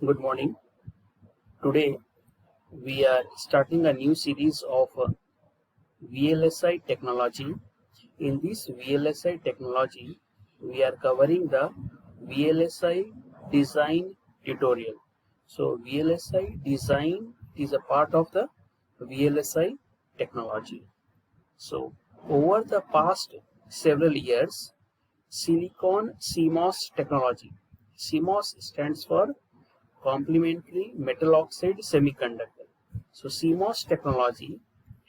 Good morning. Today we are starting a new series of VLSI technology. In this VLSI technology, we are covering the VLSI design tutorial. So VLSI design is a part of the VLSI technology. So over the past several years, silicon CMOS technology. CMOS stands for complementary metal oxide semiconductor. So CMOS technology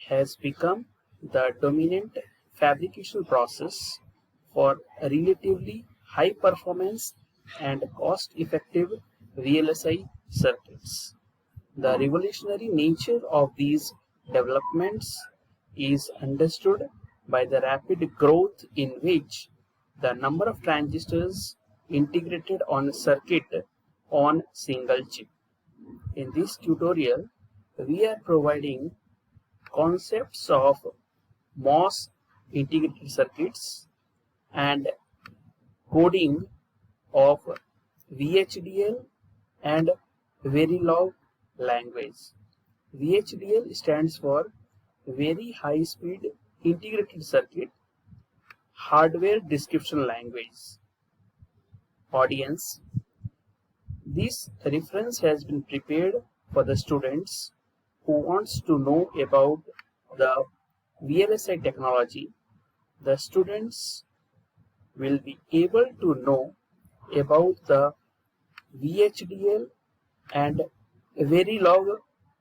has become the dominant fabrication process for relatively high performance and cost effective VLSI circuits. The revolutionary nature of these developments is understood by the rapid growth in which the number of transistors integrated on a circuit on single chip. In this tutorial, we are providing concepts of MOS integrated circuits and coding of VHDL and Verilog language. VHDL stands for Very High Speed Integrated Circuit Hardware Description Language. Audience, this reference has been prepared for the students who wants to know about the VLSI technology. The students will be able to know about the VHDL and Verilog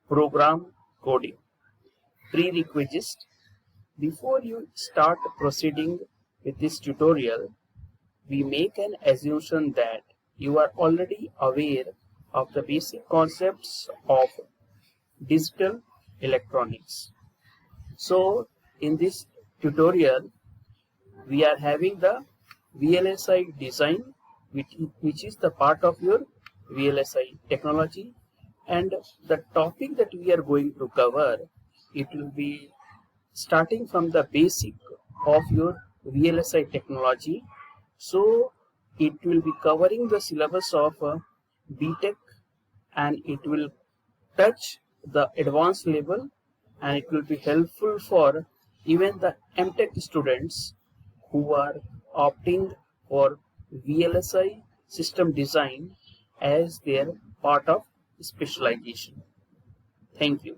program coding. Prerequisite: before you start proceeding with this tutorial, we make an assumption that you are already aware of the basic concepts of digital electronics. So in this tutorial, we are having the VLSI design, which is the part of your VLSI technology, and the topic that we are going to cover, it will be starting from the basic of your VLSI technology. So it will be covering the syllabus of BTech, and it will touch the advanced level, and it will be helpful for even the MTech students who are opting for VLSI system design as their part of specialization. Thank you.